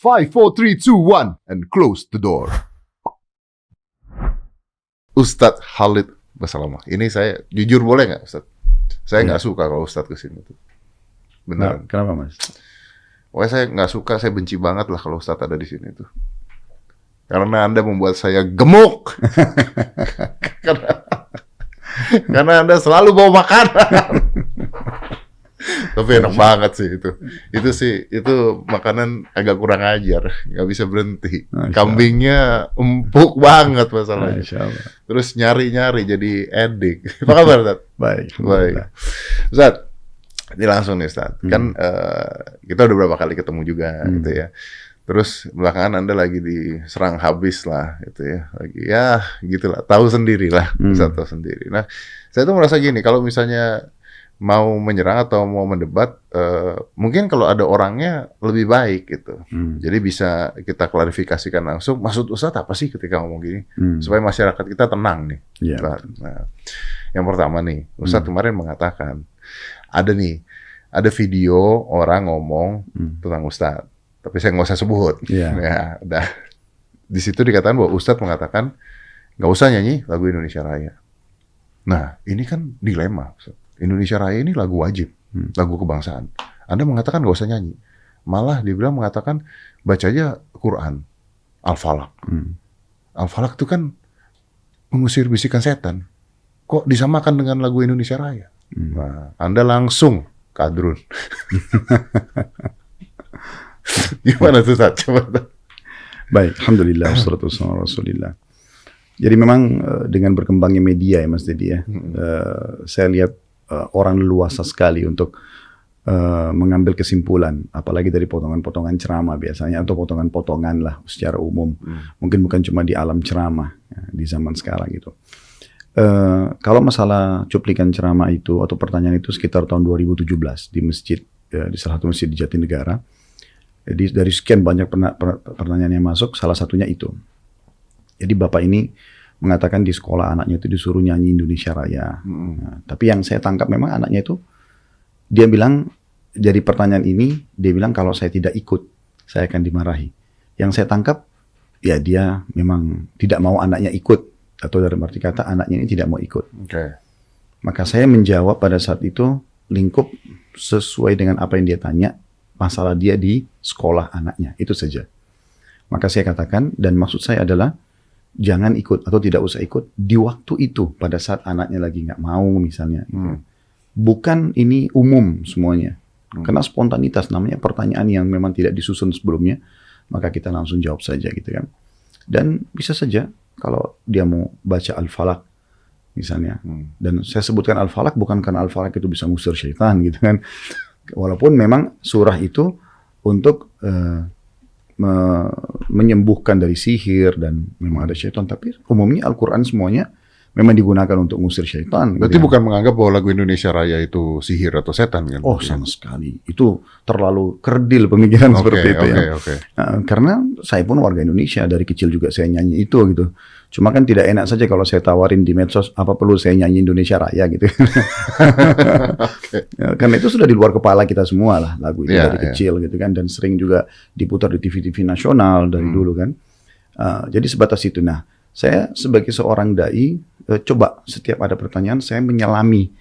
5, 4, 3, 2, 1, and close the door. Ustadz Khalid Basalamah. Ini saya jujur boleh nggak, Ustadz? Saya nggak suka kalau Ustadz kesini tuh. Beneran. Nah, kenapa, Mas? Pokoknya saya nggak suka, saya benci banget lah kalau Ustadz ada di sini tuh. Karena Anda membuat saya gemuk. karena Anda selalu bawa makanan. Tapi enak banget sih itu. Itu makanan agak kurang ajar, nggak bisa berhenti. Kambingnya empuk banget masalahnya. Terus nyari-nyari jadi edik. Apa kabar, Ustaz? Baik. Ustaz, ini langsung nih, Ustaz. Kan kita udah berapa kali ketemu juga gitu ya. Terus belakangan Anda lagi diserang habis lah gitu ya. Lagi ya gitulah, tahu sendiri lah, Ustaz tahu sendiri. Nah, saya tuh merasa gini, kalau misalnya mau menyerang atau mau mendebat, mungkin kalau ada orangnya lebih baik gitu. Jadi bisa kita klarifikasikan langsung, maksud Ustadz apa sih ketika ngomong gini, supaya masyarakat kita tenang nih. Yeah. Nah, yang pertama nih, Ustadz kemarin mengatakan, ada video orang ngomong tentang Ustadz, tapi saya nggak usah sebut. Yeah. Ya, udah. Di situ dikatakan bahwa Ustadz mengatakan, nggak usah nyanyi lagu Indonesia Raya. Nah, ini kan dilema, Ustadz. Indonesia Raya ini lagu wajib, lagu kebangsaan. Anda mengatakan nggak usah nyanyi. Malah dia bilang mengatakan baca aja Quran, Al-Falaq. Al-Falaq itu kan mengusir bisikan setan. Kok disamakan dengan lagu Indonesia Raya? Nah, Anda langsung kadrun. Gimana tuh, Ustaz? Coba. Baik, alhamdulillah, wassalatu wassalamu ala Rasulillah. Jadi memang dengan berkembangnya media ya, Mas Dedi ya, saya lihat orang luasa sekali untuk mengambil kesimpulan, apalagi dari potongan-potongan ceramah biasanya, atau potongan-potongan lah secara umum. Mungkin bukan cuma di alam ceramah ya, di zaman sekarang gitu. Kalau masalah cuplikan ceramah itu atau pertanyaan itu sekitar tahun 2017 di masjid, di salah satu masjid di Jatinegara. Jadi dari sekian banyak pertanyaan yang masuk, salah satunya itu. Jadi bapak ini mengatakan di sekolah anaknya itu disuruh nyanyi Indonesia Raya. Nah, tapi yang saya tangkap memang anaknya itu, dia bilang, jadi pertanyaan ini, dia bilang kalau saya tidak ikut, saya akan dimarahi. Yang saya tangkap, ya dia memang tidak mau anaknya ikut. Atau dalam arti kata, anaknya ini tidak mau ikut. Maka saya menjawab pada saat itu, lingkup sesuai dengan apa yang dia tanya, masalah dia di sekolah anaknya. Itu saja. Maka saya katakan, dan maksud saya adalah, jangan ikut atau tidak usah ikut di waktu itu pada saat anaknya lagi nggak mau misalnya. Bukan ini umum semuanya. Karena spontanitas namanya pertanyaan yang memang tidak disusun sebelumnya, maka kita langsung jawab saja gitu kan. Dan bisa saja kalau dia mau baca Al-Falaq misalnya. Dan saya sebutkan Al-Falaq bukan karena Al-Falaq itu bisa ngusir syaitan gitu kan. Walaupun memang surah itu untuk menyembuhkan dari sihir dan memang ada syaitan, tapi umumnya Al-Quran semuanya memang digunakan untuk ngusir syaitan. Berarti bukan menganggap bahwa lagu Indonesia Raya itu sihir atau setan kan? Oh, sama sekali. Itu terlalu kerdil pemikiran seperti itu ya. Karena saya pun warga Indonesia, dari kecil juga saya nyanyi itu gitu. Cuma kan tidak enak saja kalau saya tawarin di medsos, apa perlu saya nyanyi Indonesia Raya gitu. Ya, karena itu sudah di luar kepala kita semua lah lagu itu dari kecil gitu kan. Dan sering juga diputar di TV-TV nasional dari dulu kan. Jadi sebatas itu. Nah, saya sebagai seorang dai, coba setiap ada pertanyaan saya menyelami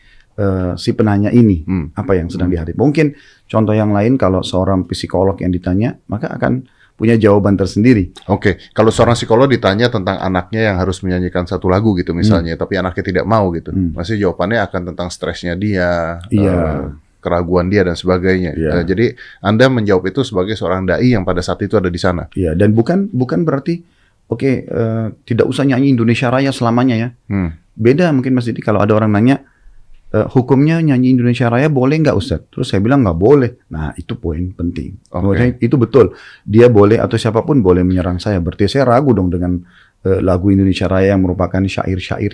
si penanya ini apa yang sedang dihadapi. Mungkin contoh yang lain, kalau seorang psikolog yang ditanya, maka akan punya jawaban tersendiri. Kalau seorang psikolog ditanya tentang anaknya yang harus menyanyikan satu lagu gitu misalnya, tapi anaknya tidak mau gitu, masih jawabannya akan tentang stresnya dia, keraguan dia dan sebagainya. Jadi Anda menjawab itu sebagai seorang dai yang pada saat itu ada di sana. Iya, dan bukan berarti tidak usah nyanyi Indonesia Raya selamanya ya. Beda mungkin Mas Didi, kalau ada orang nanya, hukumnya nyanyi Indonesia Raya boleh nggak Ustaz? Terus saya bilang nggak boleh. Nah, itu poin penting. Itu betul. Dia boleh atau siapapun boleh menyerang saya. Berarti saya ragu dong dengan lagu Indonesia Raya yang merupakan syair-syair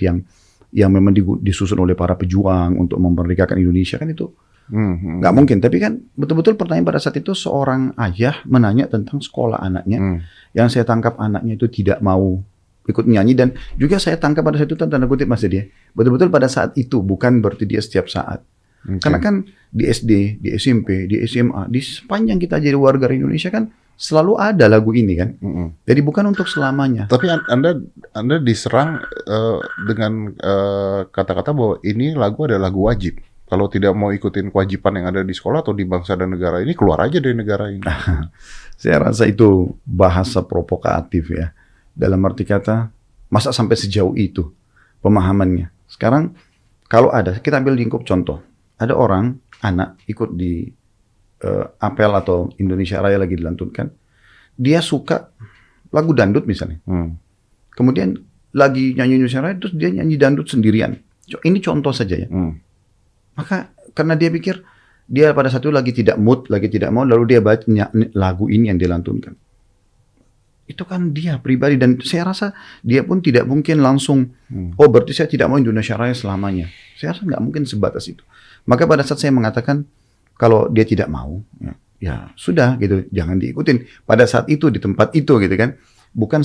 yang memang disusun oleh para pejuang untuk memerdekakan Indonesia, kan itu nggak mungkin. Tapi kan betul-betul pertanyaan pada saat itu seorang ayah menanya tentang sekolah anaknya, yang saya tangkap anaknya itu tidak mau ikut nyanyi, dan juga saya tangkap pada saat itu tanda kutip Mas dia betul-betul pada saat itu, bukan berarti dia setiap saat. Karena kan di SD, di SMP, di SMA, di sepanjang kita jadi warga Indonesia kan selalu ada lagu ini kan. Mm-mm. Jadi bukan untuk selamanya. Tapi Anda diserang dengan kata-kata bahwa ini lagu adalah lagu wajib. Kalau tidak mau ikutin kewajiban yang ada di sekolah atau di bangsa dan negara ini, keluar aja dari negara ini. Saya rasa itu bahasa provokatif ya. Dalam arti kata, masa sampai sejauh itu pemahamannya. Sekarang kalau ada, kita ambil lingkup contoh. Ada orang, anak ikut di apel atau Indonesia Raya lagi dilantunkan. Dia suka lagu dangdut misalnya. Kemudian lagi nyanyi Indonesia Raya, terus dia nyanyi dangdut sendirian. Ini contoh saja ya. Maka karena dia pikir, dia pada saat itu lagi tidak mood, lagi tidak mau, lalu dia baca lagu ini yang dilantunkan. Itu kan dia pribadi, dan saya rasa dia pun tidak mungkin langsung, oh berarti saya tidak mau Indonesia Raya selamanya. Saya rasa nggak mungkin sebatas itu. Maka pada saat saya mengatakan, kalau dia tidak mau, ya sudah gitu, jangan diikutin. Pada saat itu, di tempat itu gitu kan, bukan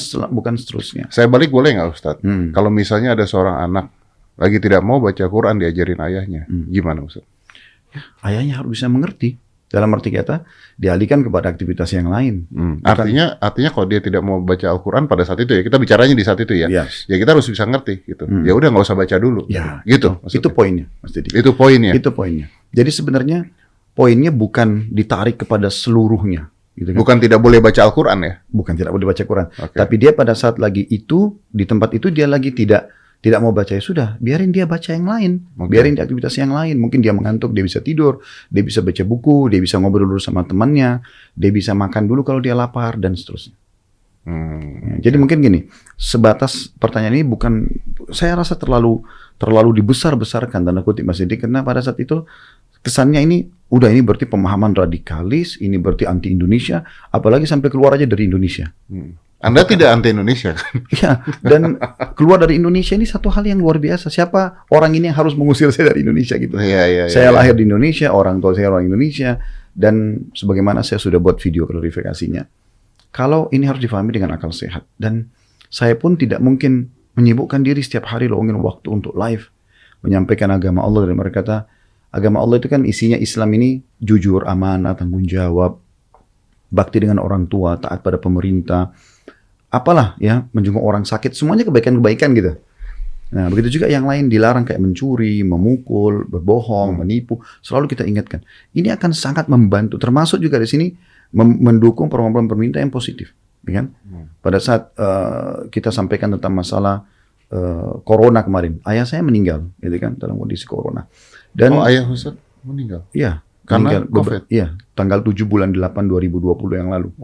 seterusnya. Saya balik boleh nggak Ustadz? Kalau misalnya ada seorang anak lagi tidak mau baca Quran diajarin ayahnya, gimana Ustadz? Ya, ayahnya harus bisa mengerti. Dalam arti kata, dialihkan kepada aktivitas yang lain. Artinya kalau dia tidak mau baca Al-Quran pada saat itu ya, kita bicaranya di saat itu ya, Yes. ya kita harus bisa ngerti gitu. Ya udah nggak usah baca dulu. Ya, gitu. Itu poinnya, Mas Didi. Itu poinnya. Itu poinnya. Jadi sebenarnya poinnya bukan ditarik kepada seluruhnya. Gitu kan? Bukan tidak boleh baca Al-Quran ya? Bukan tidak boleh baca Quran. Okay. Tapi dia pada saat lagi itu, di tempat itu dia lagi tidak mau baca, ya sudah, biarin dia baca yang lain. Okay. Biarin dia aktivitas yang lain. Mungkin dia mengantuk, dia bisa tidur, dia bisa baca buku, dia bisa ngobrol dulu sama temannya, dia bisa makan dulu kalau dia lapar, dan seterusnya. Jadi mungkin gini, sebatas pertanyaan ini bukan, saya rasa terlalu dibesar-besarkan, tanda kutip Mas Didi, karena pada saat itu kesannya ini berarti pemahaman radikalis, ini berarti anti Indonesia, apalagi sampai keluar aja dari Indonesia. Anda tidak anti Indonesia kan? Ya, dan keluar dari Indonesia ini satu hal yang luar biasa. Siapa orang ini yang harus mengusir saya dari Indonesia gitu? Saya lahir di Indonesia, orang tua saya orang Indonesia, dan sebagaimana saya sudah buat video klarifikasinya. Kalau ini harus difahami dengan akal sehat, dan saya pun tidak mungkin menyibukkan diri setiap hari luangin waktu untuk live menyampaikan agama Allah, dan mereka kata agama Allah itu kan isinya Islam ini jujur, amanah, tanggung jawab, bakti dengan orang tua, taat pada pemerintah, apalah ya, menjenguk orang sakit, semuanya kebaikan-kebaikan gitu. Nah, begitu juga yang lain dilarang kayak mencuri, memukul, berbohong, menipu, selalu kita ingatkan. Ini akan sangat membantu, termasuk juga di sini mendukung program pemerintah yang positif, ya kan? Pada saat kita sampaikan tentang masalah corona kemarin, ayah saya meninggal, gitu kan, dalam kondisi corona. Dan ayah Ustaz meninggal? Iya. Karena COVID? Iya, tanggal 7 bulan 8 2020 yang lalu.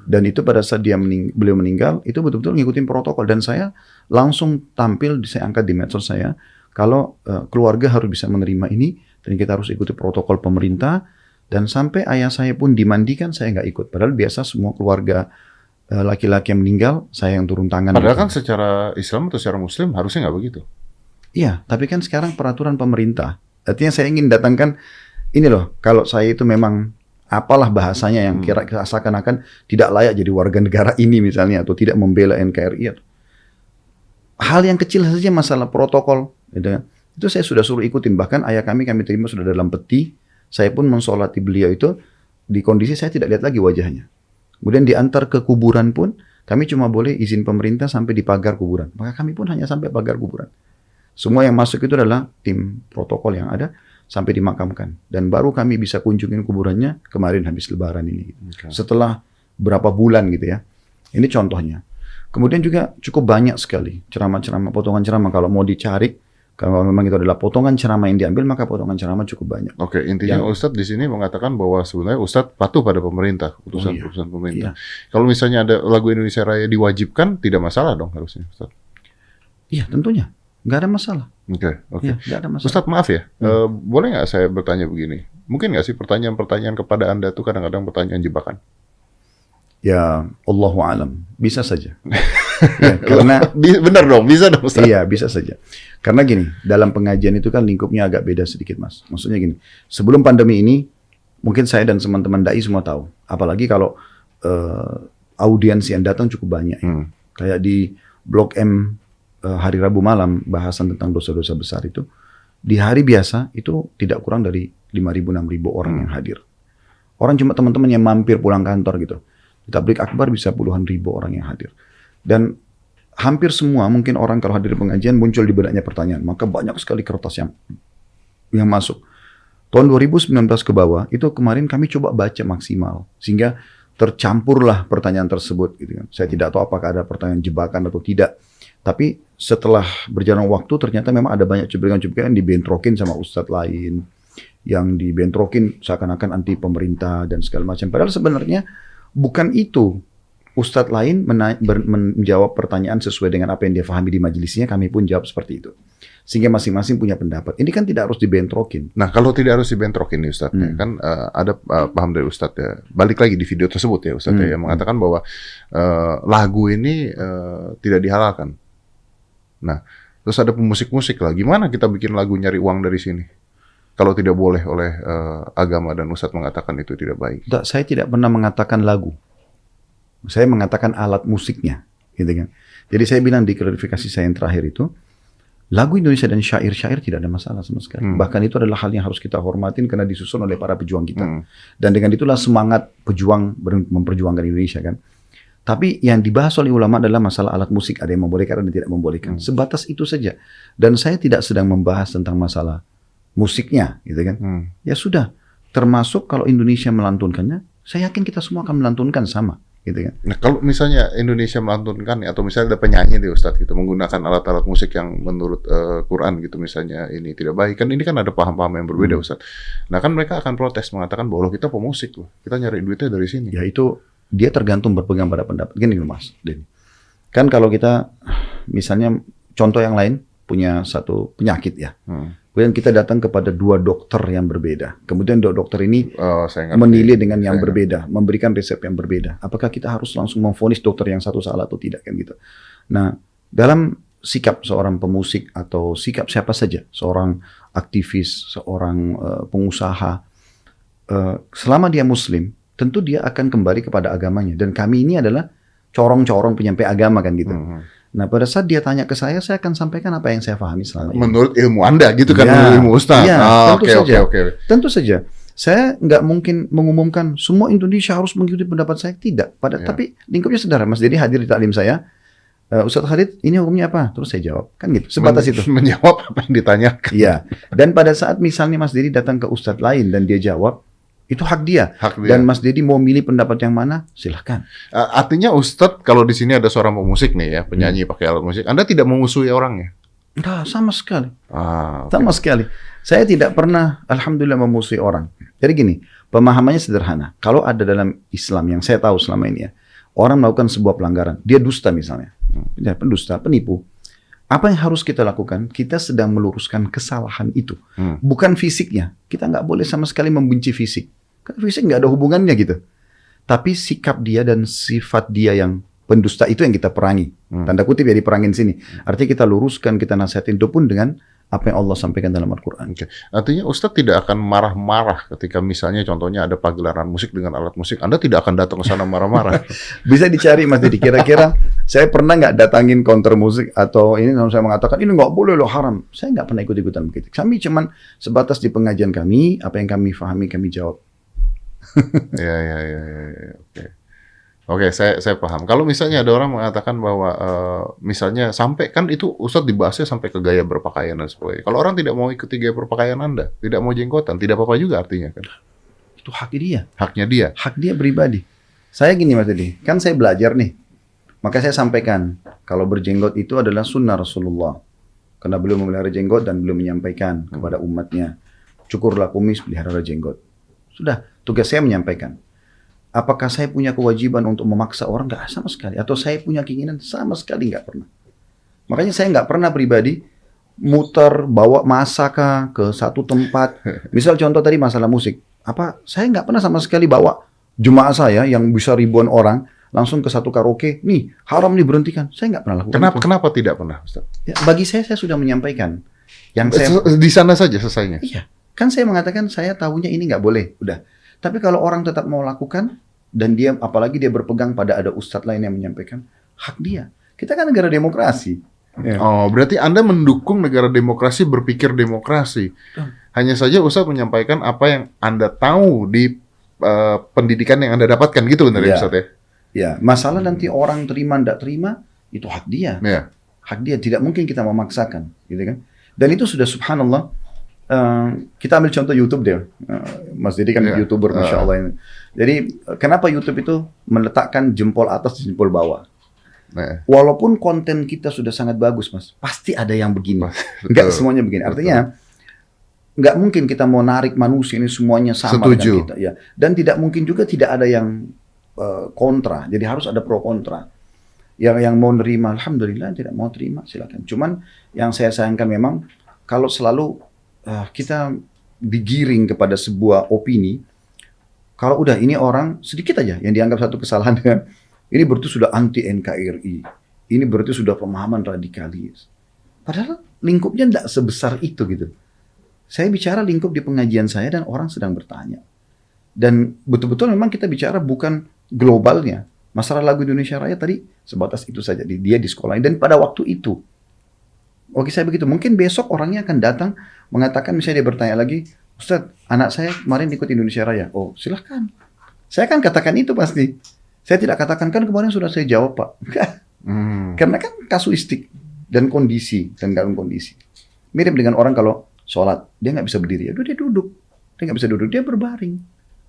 Dan itu pada saat beliau meninggal, itu betul-betul ngikutin protokol. Dan saya langsung tampil, saya angkat di medsos saya, kalau keluarga harus bisa menerima ini, dan kita harus ikuti protokol pemerintah, dan sampai ayah saya pun dimandikan, saya nggak ikut. Padahal biasa semua keluarga laki-laki yang meninggal, saya yang turun tangan. Padahal kan secara Islam atau secara Muslim harusnya nggak begitu. Iya, tapi kan sekarang peraturan pemerintah. Artinya saya ingin datangkan, ini loh, kalau saya itu memang apalah bahasanya yang kira seakan-akan tidak layak jadi warga negara ini misalnya, atau tidak membela NKRI. Hal yang kecil saja masalah protokol, gitu. Itu saya sudah suruh ikutin. Bahkan ayah kami terima sudah dalam peti, saya pun mensolati beliau itu, di kondisi saya tidak lihat lagi wajahnya. Kemudian diantar ke kuburan pun, kami cuma boleh izin pemerintah sampai di pagar kuburan. Maka kami pun hanya sampai pagar kuburan. Semua yang masuk itu adalah tim protokol yang ada, sampai dimakamkan. Dan baru kami bisa kunjungin kuburannya kemarin habis lebaran ini. Okay. Setelah berapa bulan gitu ya. Ini contohnya. Kemudian juga cukup banyak sekali ceramah-ceramah, potongan ceramah. Kalau mau dicari, kalau memang itu adalah potongan ceramah yang diambil, maka potongan ceramah cukup banyak. Oke, intinya Ustadz di sini mengatakan bahwa sebenarnya Ustadz patuh pada pemerintah, putusan pemerintah. Iya. Kalau misalnya ada lagu Indonesia Raya diwajibkan, tidak masalah dong harusnya Ustadz? Iya, tentunya. Nggak ada masalah. Oke. Ya, nggak ada masalah. Ustadz maaf ya, boleh nggak saya bertanya begini? Mungkin nggak sih pertanyaan-pertanyaan kepada Anda itu kadang-kadang pertanyaan jebakan? Ya, Allahu a'lam. Bisa saja. Ya, karena benar dong, bisa dong Ustadz. Iya, bisa saja. Karena gini, dalam pengajian itu kan lingkupnya agak beda sedikit Mas. Maksudnya gini, sebelum pandemi ini, mungkin saya dan teman-teman dai semua tahu. Apalagi kalau audiens yang datang cukup banyak. Kayak di Blok M hari Rabu malam, bahasan tentang dosa-dosa besar itu, di hari biasa itu tidak kurang dari 5.000-6.000 orang yang hadir. Orang cuma teman-teman yang mampir pulang kantor gitu. Di tablik akbar bisa puluhan ribu orang yang hadir. Dan hampir semua mungkin orang kalau hadir di pengajian muncul di benaknya pertanyaan. Maka banyak sekali kertas yang masuk. Tahun 2019 ke bawah, itu kemarin kami coba baca maksimal. Sehingga tercampurlah pertanyaan tersebut. Gitu kan. Saya tidak tahu apakah ada pertanyaan jebakan atau tidak. Tapi setelah berjalan waktu, ternyata memang ada banyak cuplikan-cuplikan yang dibentrokin sama ustadz lain. Yang dibentrokin seakan-akan anti pemerintah dan segala macam. Padahal sebenarnya bukan itu. Ustadz lain menjawab pertanyaan sesuai dengan apa yang dia pahami di majelisnya, kami pun jawab seperti itu. Sehingga masing-masing punya pendapat. Ini kan tidak harus dibentrokin. Nah, kalau tidak harus dibentrokin nih Ustadz, kan ada paham dari Ustadz ya. Balik lagi di video tersebut ya Ustadz ya, yang mengatakan bahwa lagu ini tidak dihalalkan. Nah, terus ada pemusik-musik lah. Gimana kita bikin lagu nyari uang dari sini? Kalau tidak boleh oleh agama dan Ustadz mengatakan itu tidak baik. Saya tidak pernah mengatakan lagu. Saya mengatakan alat musiknya, gitu kan. Jadi saya bilang di klarifikasi saya yang terakhir itu, lagu Indonesia dan syair-syair tidak ada masalah sama sekali. Bahkan itu adalah hal yang harus kita hormatin karena disusun oleh para pejuang kita. Dan dengan itulah semangat pejuang memperjuangkan Indonesia kan. Tapi yang dibahas oleh ulama adalah masalah alat musik, ada yang membolehkan dan tidak membolehkan. Sebatas itu saja. Dan saya tidak sedang membahas tentang masalah musiknya, gitu kan. Ya sudah, termasuk kalau Indonesia melantunkannya, saya yakin kita semua akan melantunkan sama. Gitu kan. Nah, kalau misalnya Indonesia melantunkan atau misalnya ada penyanyi di Ustadz gitu menggunakan alat-alat musik yang menurut Quran gitu misalnya ini tidak baik, kan ini kan ada paham-paham yang berbeda Ustadz. Nah kan mereka akan protes mengatakan bahwa kita pemusik loh, kita nyari duitnya dari sini. Ya itu dia tergantung berpegang pada pendapat. Gini loh Mas Denny. Kan kalau kita misalnya contoh yang lain punya satu penyakit ya. Kemudian kita datang kepada dua dokter yang berbeda. Kemudian dua dokter ini menilai dengan yang berbeda, memberikan resep yang berbeda. Apakah kita harus langsung memvonis dokter yang satu salah atau tidak kan gitu. Nah, dalam sikap seorang pemusik atau sikap siapa saja, seorang aktivis, seorang pengusaha, selama dia muslim, tentu dia akan kembali kepada agamanya. Dan kami ini adalah corong-corong penyampai agama kan gitu. Nah pada saat dia tanya ke saya akan sampaikan apa yang saya pahami selama ini. Menurut ilmu Anda gitu kan, menurut ilmu Ustaz. Ya, tentu saja. Saya nggak mungkin mengumumkan semua Indonesia harus mengikuti pendapat saya, tidak. Tapi lingkupnya sederhana. Mas Dedi hadir di taklim saya, Ustaz Khalid, ini hukumnya apa? Terus saya jawab, kan gitu. Sebatas itu. Menjawab apa yang ditanyakan. Iya. Dan pada saat misalnya Mas Dedi datang ke Ustaz lain dan dia jawab, itu hak dia. Dan Mas Dedi mau milih pendapat yang mana, silahkan. Artinya Ustadz, kalau di sini ada seorang pemusik nih ya, penyanyi pakai alat musik, Anda tidak memusuhi orangnya? Enggak, sama sekali. Sama sekali. Saya tidak pernah, alhamdulillah, memusuhi orang. Jadi gini, pemahamannya sederhana. Kalau ada dalam Islam yang saya tahu selama ini ya, orang melakukan sebuah pelanggaran, dia dusta misalnya, pendusta, penipu. Apa yang harus kita lakukan? Kita sedang meluruskan kesalahan itu. Bukan fisiknya. Kita nggak boleh sama sekali membenci fisik. Karena fisik nggak ada hubungannya gitu. Tapi sikap dia dan sifat dia yang pendusta itu yang kita perangi. Tanda kutip ya diperangin sini. Artinya kita luruskan, kita nasihatin itu pun dengan apa yang Allah sampaikan dalam Al-Quran. Artinya Ustadz tidak akan marah-marah ketika misalnya contohnya ada pagelaran musik dengan alat musik. Anda tidak akan datang ke sana marah-marah. Bisa dicari Mas Didi. Kira-kira saya pernah nggak datangin counter musik atau ini saya mengatakan ini nggak boleh loh, haram. Saya nggak pernah ikut-ikutan begitu. Kami cuman sebatas di pengajian kami, apa yang kami pahami kami jawab. Oke. Oke, saya paham. Kalau misalnya ada orang mengatakan bahwa misalnya sampai kan itu Ustadz dibahasnya sampai ke gaya berpakaian dan sebagainya. Kalau orang tidak mau ikuti gaya berpakaian Anda, tidak mau jenggotan, tidak apa-apa juga artinya kan? Itu hak dia. Haknya dia. Hak dia pribadi. Saya gini Mas Didi, kan saya belajar nih. Maka saya sampaikan kalau berjenggot itu adalah sunnah Rasulullah. Karena beliau memelihara jenggot dan beliau menyampaikan kepada umatnya, cukurlah kumis, pelihara jenggot. Sudah, tugas saya menyampaikan. Apakah saya punya kewajiban untuk memaksa orang? Nggak, sama sekali. Atau saya punya keinginan? Sama sekali nggak pernah. Makanya saya nggak pernah pribadi muter, bawa masa ke satu tempat. Misal contoh tadi masalah musik. Saya nggak pernah sama sekali bawa jemaah saya yang bisa ribuan orang langsung ke satu karaoke. Nih, haram nih berhentikan. Saya nggak pernah lakukan. Kenapa tidak pernah, Ustaz? Ya, bagi saya sudah menyampaikan. Di sana saja selesainya? Iya. Kan saya mengatakan saya tahunya ini nggak boleh. Udah. Tapi kalau orang tetap mau lakukan, dan dia apalagi dia berpegang pada ada ustadz lain yang menyampaikan, hak dia. Kita kan negara demokrasi. Ya. Oh, berarti Anda mendukung negara demokrasi, berpikir demokrasi. Hanya saja Ustadz menyampaikan apa yang Anda tahu di pendidikan yang Anda dapatkan gitu benar ya Ustadz ya? Ya, masalah nanti orang terima tidak terima itu hak dia. Ya. Hak dia, tidak mungkin kita memaksakan, gitu kan? Dan itu sudah subhanallah. Kita ambil contoh YouTube deh, Mas Didi kan YouTuber, masya Allah ini. Jadi kenapa YouTube itu meletakkan jempol atas dan jempol bawah? Walaupun konten kita sudah sangat bagus, Mas, pasti ada yang begini. Enggak semuanya begini. Artinya nggak mungkin kita mau narik manusia ini semuanya sama dengan kita, ya. Dan tidak mungkin juga tidak ada yang kontra. Jadi harus ada pro kontra. Yang mau nerima, alhamdulillah. Tidak mau terima, silakan. Cuman yang saya sayangkan memang kalau selalu kita digiring kepada sebuah opini, kalau udah ini orang sedikit aja yang dianggap satu kesalahan, ini berarti sudah anti NKRI, ini berarti sudah pemahaman radikalis. Padahal lingkupnya tidak sebesar itu gitu. Saya bicara lingkup di pengajian saya dan orang sedang bertanya. Dan betul-betul memang kita bicara bukan globalnya. Masalah lagu Indonesia Raya tadi sebatas itu saja, dia di sekolah. Dan pada waktu itu, oke saya begitu, mungkin besok orangnya akan datang mengatakan, misalnya dia bertanya lagi, Ustadz, anak saya kemarin ikut Indonesia Raya. Oh silahkan. Saya akan katakan itu pasti. Saya tidak katakan, kan kemarin sudah saya jawab Pak. Karena kan kasuistik dan kondisi, tergantung kondisi. Mirip dengan orang kalau sholat, dia nggak bisa berdiri, dia duduk. Dia nggak bisa duduk, dia berbaring.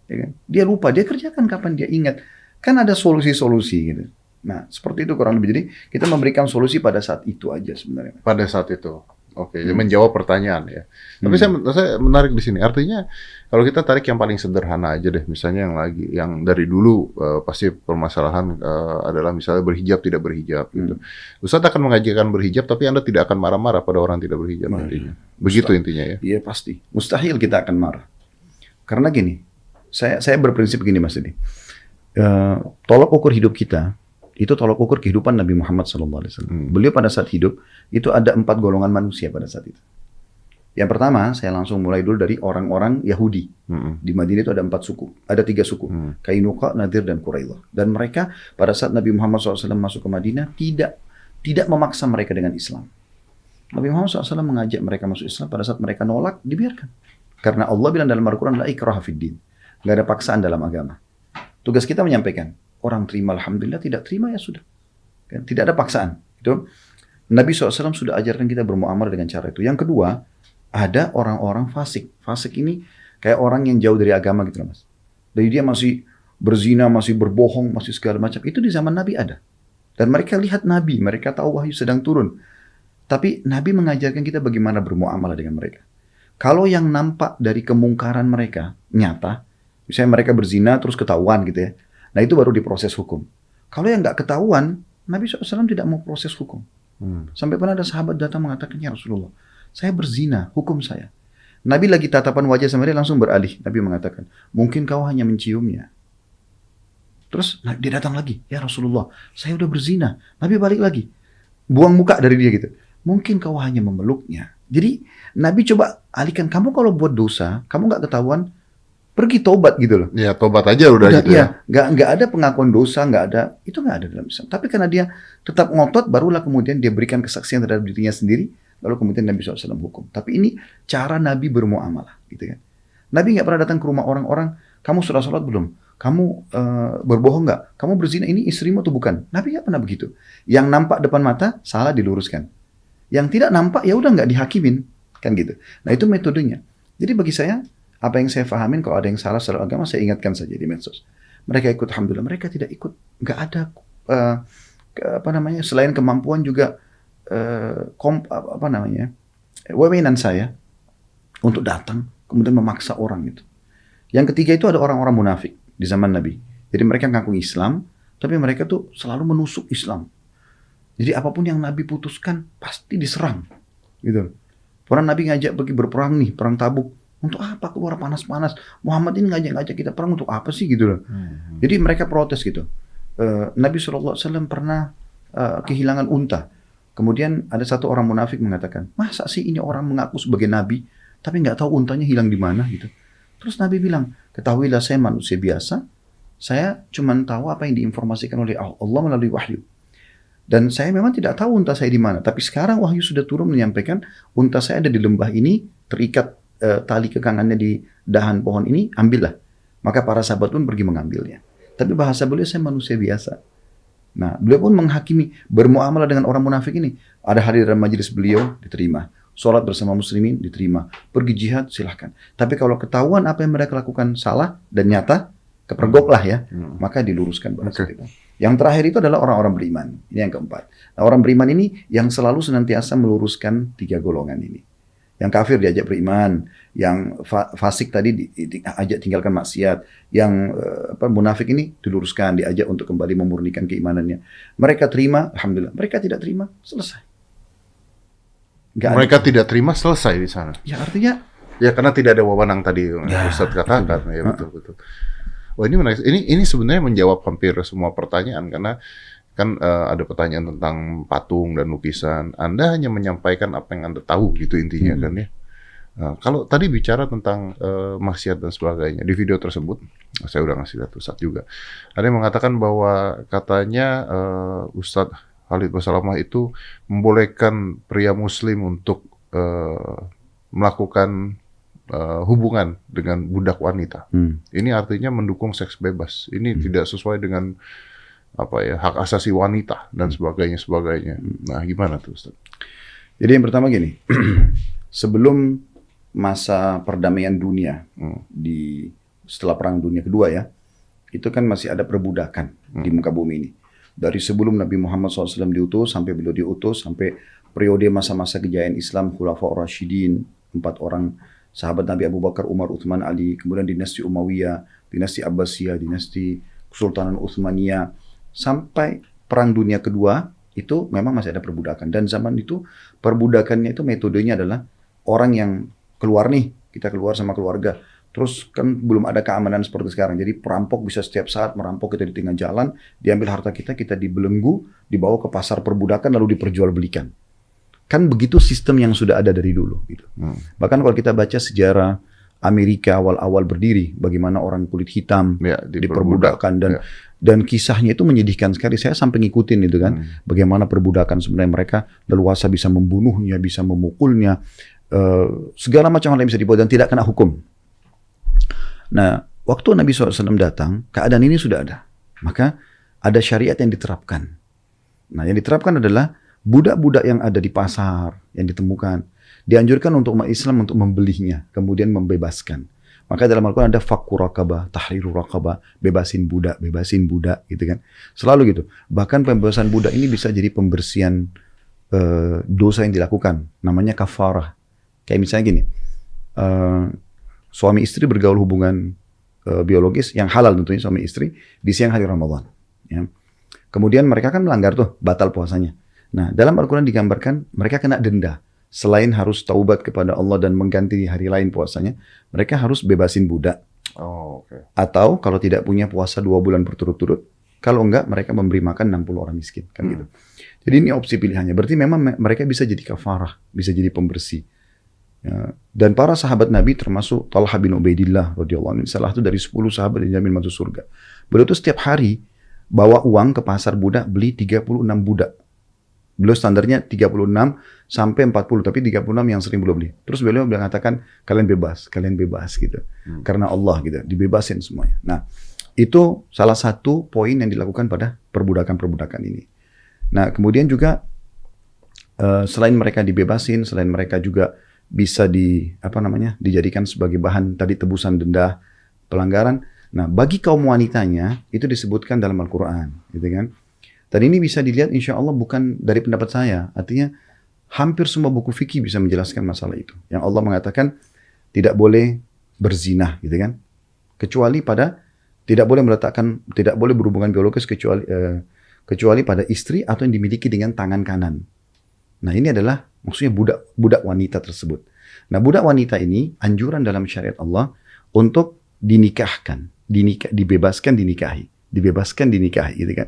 Ya kan? Dia lupa, dia kerjakan kapan dia ingat. Kan ada solusi-solusi gitu. Nah, seperti itu kurang lebih. Jadi, kita memberikan solusi pada saat itu aja sebenarnya. Pada saat itu. Oke, menjawab pertanyaan ya. Tapi saya menarik di sini. Artinya, kalau kita tarik yang paling sederhana aja deh. Misalnya yang dari dulu pasti permasalahan adalah misalnya berhijab, tidak berhijab gitu. Ustadz akan mengajarkan berhijab, tapi Anda tidak akan marah-marah pada orang tidak berhijab intinya. Begitu intinya ya? Iya, pasti. Mustahil kita akan marah. Karena gini, saya berprinsip gini Mas Didi. Tolak ukur hidup kita itu tolak ukur kehidupan Nabi Muhammad SAW. Beliau pada saat hidup itu ada 4 golongan manusia pada saat itu. Yang pertama, saya langsung mulai dulu dari orang-orang Yahudi. Di Madinah itu ada 4 suku, ada 3 suku, Kainuqa, Nadir, dan Quraidah. Dan mereka pada saat Nabi Muhammad SAW masuk ke Madinah tidak memaksa mereka dengan Islam. Nabi Muhammad SAW mengajak mereka masuk Islam. Pada saat mereka nolak, dibiarkan. Karena Allah bilang dalam Al-Quran, la ikraha fid din. Nggak ada paksaan dalam agama. Tugas kita menyampaikan. Orang terima alhamdulillah, tidak terima ya sudah. Tidak ada paksaan. Itu Nabi SAW sudah ajarkan kita bermuamalah dengan cara itu. Yang kedua, ada orang-orang fasik. Fasik ini kayak orang yang jauh dari agama gitu Mas. Jadi dia masih berzina, masih berbohong, masih segala macam. Itu di zaman Nabi ada. Dan mereka lihat Nabi, mereka tahu wahyu sedang turun. Tapi Nabi mengajarkan kita bagaimana bermuamalah dengan mereka. Kalau yang nampak dari kemungkaran mereka nyata, misalnya mereka berzina terus ketahuan gitu ya. Nah itu baru diproses hukum. Kalau yang nggak ketahuan, Nabi SAW tidak mau proses hukum. Sampai pernah ada sahabat datang mengatakan, ya Rasulullah, saya berzina, hukum saya. Nabi lagi tatapan wajah sama dia langsung beralih. Nabi mengatakan, mungkin kau hanya menciumnya. Terus dia datang lagi, ya Rasulullah, saya udah berzina. Nabi balik lagi, buang muka dari dia gitu. Mungkin kau hanya memeluknya. Jadi Nabi coba alihkan, kamu kalau buat dosa, kamu nggak ketahuan, pergi tobat gitu loh. Ya tobat aja udah gitu ya. Nggak ada pengakuan dosa, nggak ada, itu nggak ada dalam Islam. Tapi karena dia tetap ngotot, barulah kemudian dia berikan kesaksian terhadap dirinya sendiri, lalu kemudian Nabi SAW hukum. Tapi ini cara Nabi bermuamalah, gitu kan. Nabi nggak pernah datang ke rumah orang-orang, kamu sudah sholat belum? Kamu berbohong nggak? Kamu berzina, ini istrimu atau bukan? Nabi nggak pernah begitu. Yang nampak depan mata salah diluruskan. Yang tidak nampak ya udah nggak dihakimin, kan gitu. Nah itu metodenya. Jadi bagi saya, apa yang saya fahamin, kalau ada yang salah secara agama, saya ingatkan saja di medsos. Mereka ikut, alhamdulillah. Mereka tidak ikut, nggak ada selain kemampuan juga wewenang saya untuk datang kemudian memaksa orang itu. Yang ketiga itu ada orang-orang munafik di zaman Nabi. Jadi mereka ngaku Islam, tapi mereka tuh selalu menusuk Islam. Jadi apapun yang Nabi putuskan pasti diserang, gitu. Pernah Nabi ngajak pergi berperang nih, perang Tabuk. Untuk apa keluar panas-panas? Muhammad ini ngajak-ngajak kita perang untuk apa sih gitu loh. Jadi mereka protes gitu. Nabi SAW pernah kehilangan unta. Kemudian ada satu orang munafik mengatakan, masa sih ini orang mengaku sebagai Nabi, tapi nggak tahu untanya hilang di mana gitu. Terus Nabi bilang, ketahuilah saya manusia biasa, saya cuma tahu apa yang diinformasikan oleh Allah melalui wahyu. Dan saya memang tidak tahu unta saya di mana. Tapi sekarang wahyu sudah turun menyampaikan, unta saya ada di lembah ini, terikat tali kekangannya di dahan pohon ini, ambillah. Maka para sahabat pun pergi mengambilnya. Tapi bahasa beliau, saya manusia biasa. Nah, beliau pun menghakimi, bermuamalah dengan orang munafik ini. Ada hadir dalam majelis beliau, diterima. Sholat bersama muslimin, diterima. Pergi jihad, silahkan. Tapi kalau ketahuan apa yang mereka lakukan salah dan nyata, kepergok lah ya, maka diluruskan bahasa kita. Yang terakhir itu adalah orang-orang beriman. Ini yang keempat. Nah, orang beriman ini yang selalu senantiasa meluruskan 3 golongan ini. Yang kafir diajak beriman, yang fasik tadi diajak tinggalkan maksiat, yang munafik ini diluruskan, diajak untuk kembali memurnikan keimanannya. Mereka terima, alhamdulillah. Mereka tidak terima, selesai. Mereka tidak terima, selesai di sana. Ya artinya, ya karena tidak ada wewenang tadi Ustaz katakan. Ya betul. Wah, ini menarik. Ini sebenarnya menjawab hampir semua pertanyaan, karena kan ada pertanyaan tentang patung dan lukisan. Anda hanya menyampaikan apa yang Anda tahu gitu intinya kan ya. Nah, kalau tadi bicara tentang maksiat dan sebagainya, di video tersebut saya udah ngasih lihat Ustadz juga. Ada yang mengatakan bahwa katanya Ustadz Khalid Basalamah itu membolehkan pria muslim untuk melakukan hubungan dengan budak wanita. Ini artinya mendukung seks bebas. Ini tidak sesuai dengan hak asasi wanita dan sebagainya. Nah, gimana tuh Ustaz? Jadi yang pertama gini, sebelum masa perdamaian dunia setelah Perang Dunia Kedua ya, itu kan masih ada perbudakan di muka bumi ini. Dari sebelum Nabi Muhammad SAW diutus sampai beliau diutus, sampai periode masa-masa kejayaan Islam, Khulafaur Rasyidin, 4 orang sahabat Nabi Abu Bakar, Umar, Uthman, Ali, kemudian dinasti Umayyah, dinasti Abbasiyah, dinasti Kesultanan Utsmaniyah, sampai Perang Dunia Kedua itu memang masih ada perbudakan. Dan zaman itu perbudakannya itu metodenya adalah orang yang keluar nih, kita keluar sama keluarga, terus kan belum ada keamanan seperti sekarang. Jadi perampok bisa setiap saat merampok kita di tengah jalan, diambil harta kita, kita dibelenggu, dibawa ke pasar perbudakan lalu diperjualbelikan. Kan begitu sistem yang sudah ada dari dulu gitu. Bahkan kalau kita baca sejarah Amerika awal-awal berdiri, bagaimana orang kulit hitam diperbudakan dan kisahnya itu menyedihkan sekali. Saya sampai ngikutin itu kan, bagaimana perbudakan sebenarnya mereka leluasa bisa membunuhnya, bisa memukulnya, segala macam hal yang bisa dibuat dan tidak kena hukum. Nah, waktu Nabi SAW datang, keadaan ini sudah ada. Maka ada syariat yang diterapkan. Nah, yang diterapkan adalah budak-budak yang ada di pasar, yang ditemukan, dianjurkan untuk umat Islam untuk membelinya, kemudian membebaskan. Maka dalam Al-Quran ada fakku raqabah, tahriru raqabah, bebasin budak gitu kan. Selalu gitu. Bahkan pembebasan budak ini bisa jadi pembersihan dosa yang dilakukan. Namanya kafarah. Kayak misalnya gini, suami istri bergaul hubungan biologis yang halal tentunya, suami istri di siang hari Ramadan. Ya. Kemudian mereka kan melanggar tuh, batal puasanya. Nah, dalam Al-Quran digambarkan mereka kena denda. Selain harus taubat kepada Allah dan mengganti di hari lain puasanya, mereka harus bebasin budak. Atau kalau tidak punya puasa 2 bulan berturut-turut, kalau enggak mereka memberi makan 60 orang miskin. Kan gitu. Jadi ini opsi pilihannya. Berarti memang mereka bisa jadi kafarah, bisa jadi pembersih. Ya. Dan para sahabat Nabi termasuk Talha bin Ubaidillah radhiyallahu anhu, salah satu dari 10 sahabat yang dijamin masuk surga. Beliau tuh setiap hari bawa uang ke pasar budak, beli 36 budak. Beliau standarnya 36 sampai 40, tapi 36 yang sering beliau beli. Terus beliau mengatakan kalian bebas gitu. Karena Allah gitu, dibebasin semuanya. Nah, itu salah satu poin yang dilakukan pada perbudakan-perbudakan ini. Nah, kemudian juga selain mereka dibebasin, selain mereka juga bisa dijadikan sebagai bahan tadi tebusan denda pelanggaran. Nah, bagi kaum wanitanya itu disebutkan dalam Al-Quran, gitu kan? Dan ini bisa dilihat insya Allah bukan dari pendapat saya. Artinya hampir semua buku fikih bisa menjelaskan masalah itu. Yang Allah mengatakan tidak boleh berzina, gitu kan? Kecuali tidak boleh berhubungan biologis kecuali pada istri atau yang dimiliki dengan tangan kanan. Nah, ini adalah maksudnya budak wanita tersebut. Nah, budak wanita ini anjuran dalam syariat Allah untuk dinikahkan, dibebaskan dinikahi, gitu kan?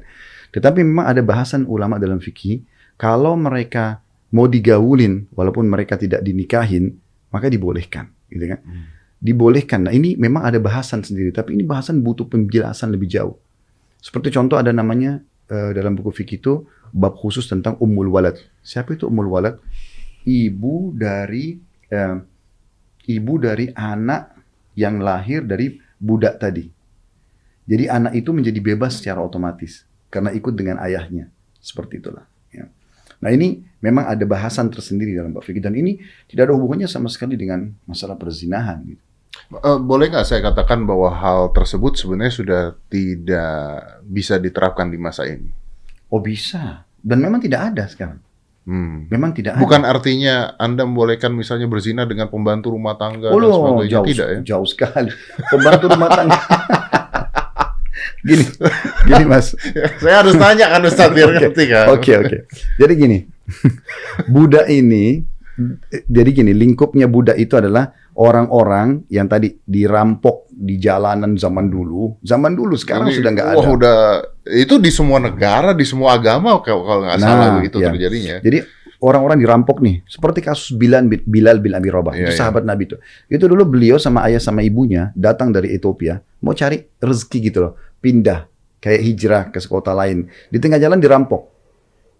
Tetapi memang ada bahasan ulama dalam fikih, kalau mereka mau digaulin, walaupun mereka tidak dinikahin, maka dibolehkan, gitu kan? Dibolehkan. Nah, ini memang ada bahasan sendiri, tapi ini bahasan butuh penjelasan lebih jauh. Seperti contoh ada namanya dalam buku fikih itu bab khusus tentang ummul walad. Siapa itu ummul walad? Ibu dari anak yang lahir dari budak tadi. Jadi anak itu menjadi bebas secara otomatis karena ikut dengan ayahnya. Seperti itulah. Ya. Nah ini memang ada bahasan tersendiri dalam bab fikih dan ini tidak ada hubungannya sama sekali dengan masalah perzinahan. Gitu. Boleh nggak saya katakan bahwa hal tersebut sebenarnya sudah tidak bisa diterapkan di masa ini? Oh bisa. Dan memang tidak ada sekarang. Memang tidak ada. Bukan artinya Anda membolehkan misalnya berzina dengan pembantu rumah tangga dan sebagainya. Jauh, tidak ya? Jauh sekali. Pembantu rumah tangga. Gini Mas. Saya harus tanya kan Ustaz biar ngerti kan. Oke. Jadi gini, budak ini, jadi gini, lingkupnya budak itu adalah orang-orang yang tadi dirampok di jalanan zaman dulu. Zaman dulu sekarang Ini, sudah nggak ada. Udah itu di semua negara, di semua agama kalau nggak salah itu ya. terjadinya. Jadi orang-orang dirampok nih, seperti kasus Bilal bin Abi Rabah, itu sahabat Nabi itu. Itu dulu beliau sama ayah sama ibunya datang dari Ethiopia, mau cari rezeki gitu loh, pindah kayak hijrah ke kota lain. Di tengah jalan dirampok.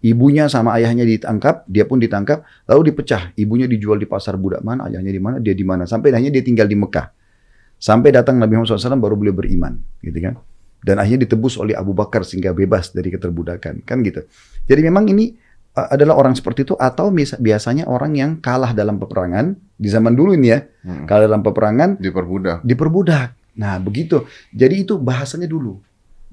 Ibunya sama ayahnya ditangkap, dia pun ditangkap, lalu dipecah. Ibunya dijual di pasar budak mana, ayahnya di mana, dia di mana. Sampai akhirnya dia tinggal di Mekah. Sampai datang Nabi Muhammad SAW baru beliau beriman, gitu kan. Dan akhirnya ditebus oleh Abu Bakar sehingga bebas dari keterbudakan, kan gitu. Jadi memang ini adalah orang seperti itu atau biasanya orang yang kalah dalam peperangan di zaman dulu ini ya. Kalah dalam peperangan diperbudak. Nah, begitu. Jadi itu bahasanya dulu.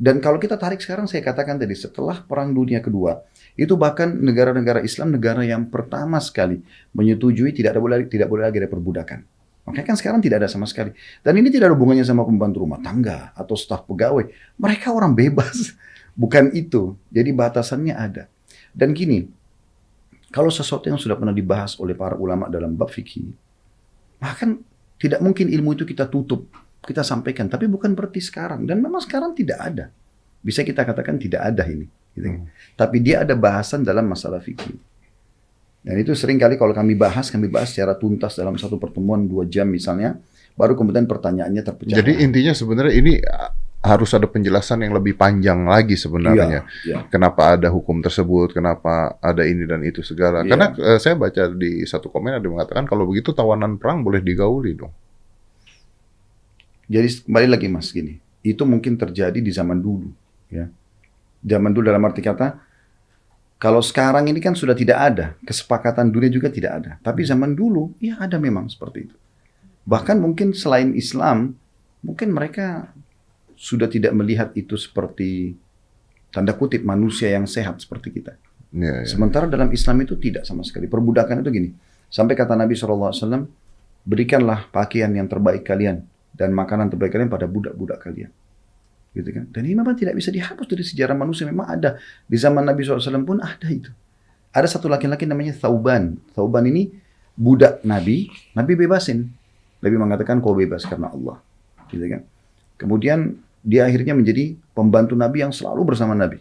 Dan kalau kita tarik sekarang saya katakan tadi setelah Perang Dunia Kedua, itu bahkan negara-negara Islam negara yang pertama sekali menyetujui tidak boleh lagi ada perbudakan. Makanya kan sekarang tidak ada sama sekali. Dan ini tidak ada hubungannya sama pembantu rumah tangga atau staf pegawai. Mereka orang bebas. Bukan itu. Jadi batasannya ada. Dan gini, kalau sesuatu yang sudah pernah dibahas oleh para ulama dalam bab fikih, bahkan tidak mungkin ilmu itu kita tutup, kita sampaikan. Tapi bukan berarti sekarang. Dan memang sekarang tidak ada. Bisa kita katakan tidak ada ini. Gitu. Tapi dia ada bahasan dalam masalah fikih. Dan itu sering kali kalau kami bahas secara tuntas dalam satu pertemuan 2 jam misalnya, baru kemudian pertanyaannya terpecah. Jadi intinya sebenarnya ini harus ada penjelasan yang lebih panjang lagi sebenarnya. Iya. Kenapa ada hukum tersebut, kenapa ada ini dan itu segala. Iya. Karena saya baca di satu komen ada yang mengatakan kalau begitu tawanan perang boleh digauli dong. Jadi kembali lagi Mas gini, itu mungkin terjadi di zaman dulu. Ya. Zaman dulu dalam arti kata, kalau sekarang ini kan sudah tidak ada, kesepakatan dunia juga tidak ada. Tapi zaman dulu, ya ada memang seperti itu. Bahkan mungkin selain Islam, mungkin mereka sudah tidak melihat itu seperti tanda kutip manusia yang sehat seperti kita. Ya. Sementara dalam Islam itu tidak sama sekali. Perbudakan itu gini, sampai kata Nabi SAW, berikanlah pakaian yang terbaik kalian dan makanan terbaik kalian pada budak-budak kalian. Gitu kan? Dan ini memang tidak bisa dihapus dari sejarah manusia. Memang ada. Di zaman Nabi SAW pun ada itu. Ada satu laki-laki namanya Thauban. Thauban ini budak Nabi. Nabi bebasin. Nabi mengatakan kau bebas karena Allah. Gitu kan? Kemudian dia akhirnya menjadi pembantu Nabi yang selalu bersama Nabi.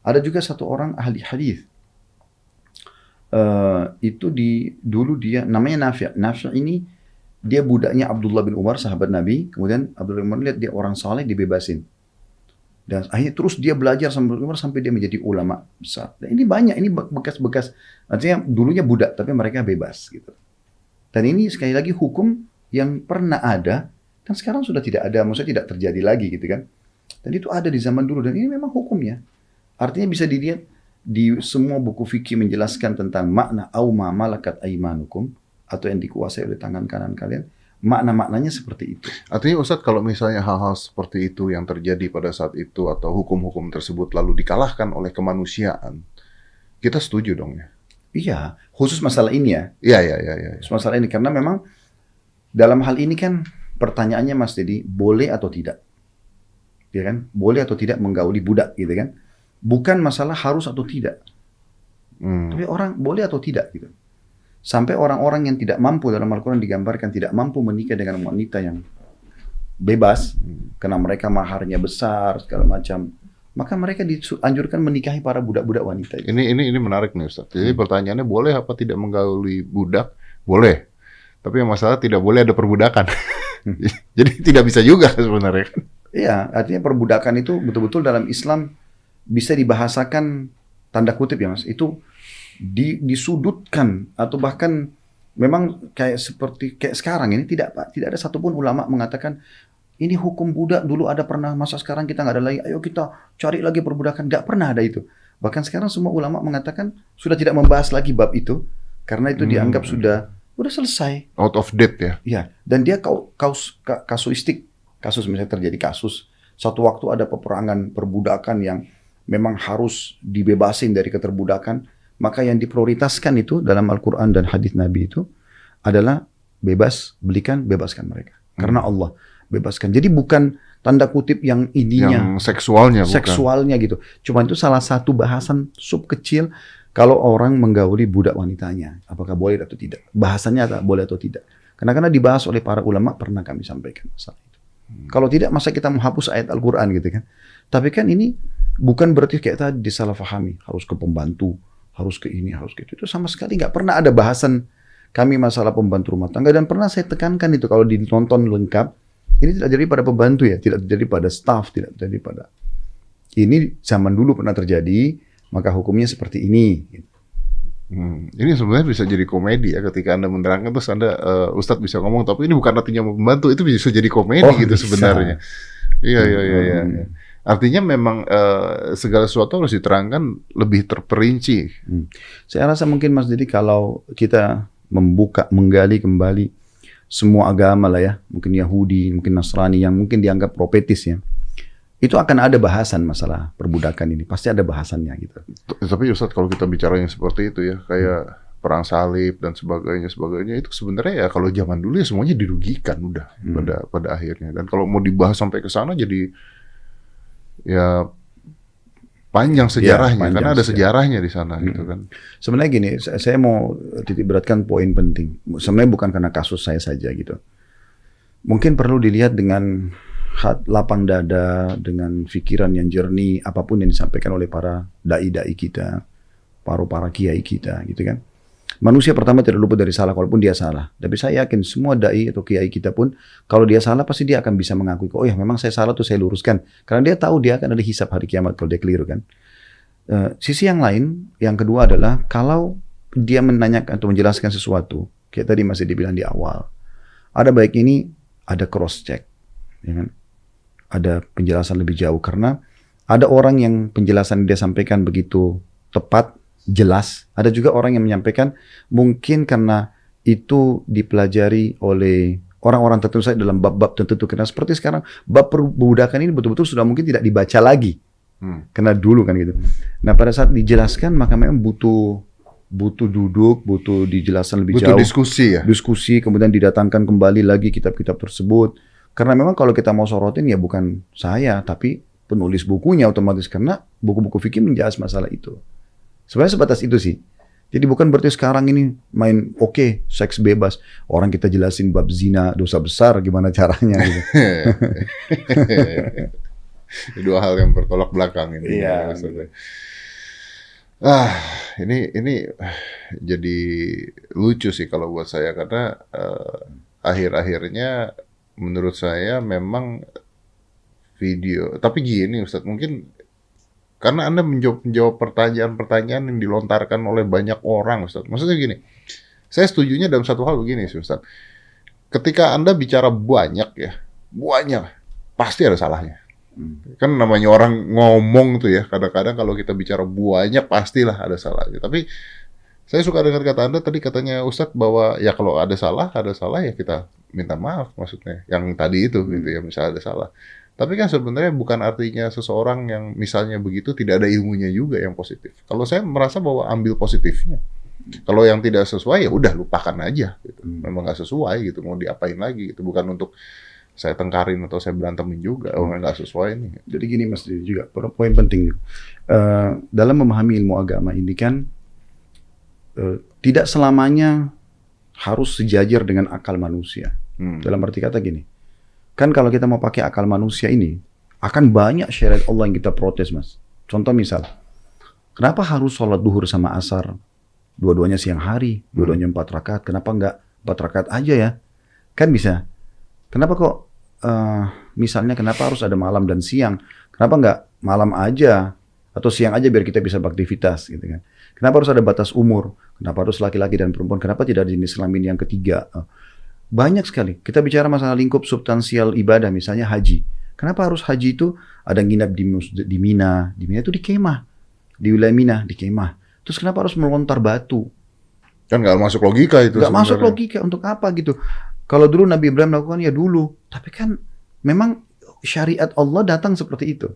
Ada juga satu orang ahli hadis. Dulu dia namanya Nafi'. Nafi' ini dia budaknya Abdullah bin Umar, sahabat Nabi. Kemudian Abdullah bin Umar lihat dia orang saleh, dibebasin. Dan akhirnya terus dia belajar sampai dia menjadi ulama besar. Dan ini banyak, ini bekas-bekas. Artinya dulunya budak, tapi mereka bebas gitu. Dan ini sekali lagi hukum yang pernah ada, dan sekarang sudah tidak ada, maksudnya tidak terjadi lagi gitu kan. Dan itu ada di zaman dulu, dan ini memang hukumnya. Artinya bisa dilihat di semua buku fikih menjelaskan tentang makna au ma malakat aimanukum, atau yang dikuasai oleh tangan kanan kalian. Makna-maknanya seperti itu. Artinya Ustadz kalau misalnya hal-hal seperti itu yang terjadi pada saat itu atau hukum-hukum tersebut lalu dikalahkan oleh kemanusiaan, kita setuju dong ya? Iya, khusus masalah ini ya. Iya. Khusus masalah ini karena memang dalam hal ini kan pertanyaannya Mas Dedi, boleh atau tidak? Ya kan? Boleh atau tidak menggauli budak gitu kan? Bukan masalah harus atau tidak. Tapi orang boleh atau tidak gitu. Sampai orang-orang yang tidak mampu dalam Al-Quran digambarkan tidak mampu menikah dengan wanita yang bebas karena mereka maharnya besar segala macam, maka mereka dianjurkan menikahi para budak-budak wanita itu. Ini menarik nih Ustaz. Jadi pertanyaannya boleh apa tidak menggauli budak? Boleh. Tapi yang masalah tidak boleh ada perbudakan. Jadi tidak bisa juga sebenarnya. Iya, artinya perbudakan itu betul-betul dalam Islam bisa dibahasakan tanda kutip ya Mas. Itu disudutkan atau bahkan memang kayak sekarang ini tidak ada satupun ulama mengatakan ini hukum budak dulu ada pernah, masa sekarang kita nggak ada lagi, ayo kita cari lagi perbudakan. Nggak pernah ada itu. Bahkan sekarang semua ulama mengatakan sudah tidak membahas lagi bab itu, karena itu dianggap sudah selesai. Out of date ya? Iya, dan dia kasuistik. Kasus misalnya terjadi kasus, satu waktu ada peperangan perbudakan yang memang harus dibebasin dari keterbudakan, maka yang diprioritaskan itu dalam Al-Quran dan hadis Nabi itu adalah bebaskan mereka. Karena Allah bebaskan. Jadi bukan tanda kutip yang ininya. Yang seksualnya bukan. Seksualnya gitu. Cuma itu salah satu bahasan sub kecil kalau orang menggauli budak wanitanya. Apakah boleh atau tidak. Bahasannya boleh atau tidak. Karena dibahas oleh para ulama pernah kami sampaikan masalah itu. Kalau tidak masa kita menghapus ayat Al-Quran gitu kan. Tapi kan ini bukan berarti kayak tadi disalahfahami. Harus ke pembantu, harus ke ini, harus ke itu. Itu sama sekali nggak pernah ada bahasan kami masalah pembantu rumah tangga. Dan pernah saya tekankan itu kalau ditonton lengkap. Ini tidak terjadi pada pembantu ya, tidak terjadi pada staff, tidak terjadi pada... Ini zaman dulu pernah terjadi, maka hukumnya seperti ini. Ini sebenarnya bisa jadi komedi ya ketika Anda menerangkan terus Anda Ustadz bisa ngomong tapi ini bukan artinya membantu, itu bisa jadi komedi gitu bisa. Sebenarnya. Iya. Artinya memang segala sesuatu harus diterangkan lebih terperinci. Saya rasa mungkin Mas Didi kalau kita menggali kembali semua agama lah ya, mungkin Yahudi, mungkin Nasrani yang mungkin dianggap profetis ya, itu akan ada bahasan masalah perbudakan ini, pasti ada bahasannya gitu. Tapi Ustadz kalau kita bicara yang seperti itu ya, kayak perang salib dan sebagainya itu sebenarnya ya kalau zaman dulu ya semuanya dirugikan udah pada akhirnya. Dan kalau mau dibahas sampai ke sana jadi ya panjang sejarahnya, karena ada sejarahnya di sana gitu kan. Sebenarnya gini, saya mau titik beratkan poin penting. Sebenarnya bukan karena kasus saya saja gitu. Mungkin perlu dilihat dengan lapang dada, dengan pikiran yang jernih, apapun yang disampaikan oleh para dai-dai kita, para kiai kita gitu kan. Manusia pertama tidak luput dari salah, walaupun dia salah. Tapi saya yakin semua dai atau kiai kita pun, kalau dia salah pasti dia akan bisa mengakui, oh ya memang saya salah tuh saya luruskan. Karena dia tahu dia akan ada hisab hari kiamat kalau dia keliru kan. Sisi yang lain, yang kedua adalah kalau dia menanyakan atau menjelaskan sesuatu, kayak tadi masih dibilang di awal, ada baiknya ini ada cross check, ya kan? Ada penjelasan lebih jauh karena ada orang yang penjelasan dia sampaikan begitu tepat, jelas. Ada juga orang yang menyampaikan mungkin karena itu dipelajari oleh orang-orang tertentu saja dalam bab-bab tertentu. Karena seperti sekarang bab perbudakan ini betul-betul sudah mungkin tidak dibaca lagi. Karena dulu kan gitu. Nah pada saat dijelaskan maka memang butuh duduk, butuh dijelaskan lebih jauh. Butuh diskusi ya? Diskusi, kemudian didatangkan kembali lagi kitab-kitab tersebut. Karena memang kalau kita mau sorotin ya bukan saya, tapi penulis bukunya otomatis. Karena buku-buku fikih menjahas masalah itu. Sebenarnya sebatas itu sih. Jadi bukan berarti sekarang ini main oke, seks bebas. Orang kita jelasin bab zina, dosa besar, gimana caranya gitu. Dua hal yang bertolak belakang ini. Iya. Ini jadi lucu sih kalau buat saya karena akhir-akhirnya menurut saya memang video. Tapi gini Ustadz, mungkin karena Anda menjawab pertanyaan-pertanyaan yang dilontarkan oleh banyak orang, Ustaz. Maksudnya gini, saya setujunya dalam satu hal begini, Ustaz. Ketika Anda bicara banyak, pasti ada salahnya. Kan namanya orang ngomong tuh ya, kadang-kadang kalau kita bicara banyak, pastilah ada salahnya. Tapi saya suka dengar kata Anda tadi, katanya Ustaz, bahwa ya kalau ada salah ya kita minta maaf, maksudnya. Yang tadi itu, gitu ya, misalnya ada salah. Tapi kan sebenarnya bukan artinya seseorang yang misalnya begitu tidak ada ilmunya juga yang positif. Kalau saya merasa bahwa ambil positifnya. Kalau yang tidak sesuai ya udah lupakan aja. Gitu. Memang nggak sesuai gitu, mau diapain lagi gitu. Bukan untuk saya tengkarin atau saya berantemin juga. Oh nggak sesuai nih. Jadi gini Mas, juga poin penting juga. Dalam memahami ilmu agama ini kan tidak selamanya harus sejajar dengan akal manusia. Dalam arti kata gini. Kan kalau kita mau pakai akal manusia ini, akan banyak syariat Allah yang kita protes, Mas. Contoh misal, kenapa harus sholat duhur sama asar? Dua-duanya siang hari, dua-duanya 4 rakaat. Kenapa enggak 4 rakaat aja ya? Kan bisa. Kenapa kok, misalnya kenapa harus ada malam dan siang? Kenapa enggak malam aja? Atau siang aja biar kita bisa beraktivitas gitu kan? Kenapa harus ada batas umur? Kenapa harus laki-laki dan perempuan? Kenapa tidak ada jenis kelamin yang ketiga? Banyak sekali. Kita bicara masalah lingkup substansial ibadah, misalnya haji. Kenapa harus haji itu ada nginap di Mina? Di Mina itu di kemah. Di wilayah Mina, di kemah. Terus kenapa harus melontar batu? Kan nggak masuk logika itu. Nggak masuk logika, untuk apa gitu. Kalau dulu Nabi Ibrahim melakukan ya dulu. Tapi kan memang syariat Allah datang seperti itu.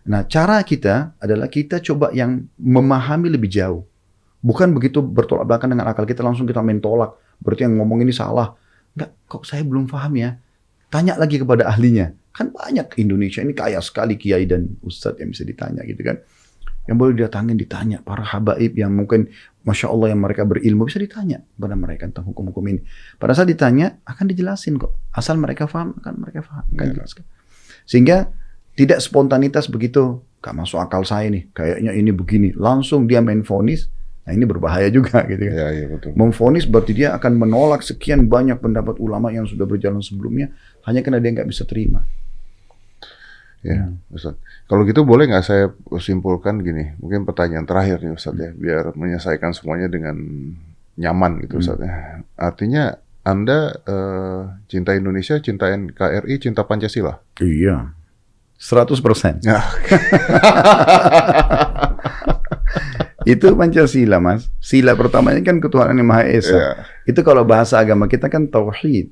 Nah, cara kita adalah kita coba yang memahami lebih jauh. Bukan begitu bertolak belakang dengan akal kita, langsung kita mentolak. Berarti yang ngomong ini salah. Enggak, kok saya belum paham ya. Tanya lagi kepada ahlinya. Kan banyak Indonesia ini kaya sekali kiai dan ustadz yang bisa ditanya gitu kan. Yang boleh datangin ditanya. Para habaib yang mungkin Masya Allah yang mereka berilmu bisa ditanya kepada mereka tentang hukum-hukum ini. Pada saat ditanya akan dijelasin kok. Asal mereka paham, akan mereka paham. Akan jelaskan. Sehingga tidak spontanitas begitu. Gak masuk akal saya nih. Kayaknya ini begini. Langsung dia main vonis. Nah ini berbahaya juga gitu kan. Ya, ya, betul. Memvonis berarti dia akan menolak sekian banyak pendapat ulama yang sudah berjalan sebelumnya hanya karena dia nggak bisa terima. Ya, Ustaz. Kalau gitu boleh nggak saya simpulkan gini, mungkin pertanyaan terakhir nih Ustaz ya, biar menyelesaikan semuanya dengan nyaman gitu Ustaz ya. Artinya Anda cinta Indonesia, cinta NKRI, cinta Pancasila? Iya, 100%. Ya. Itu Pancasila, Mas. Sila pertamanya kan ketuhanan yang Maha Esa. Yeah. Itu kalau bahasa agama kita kan tauhid,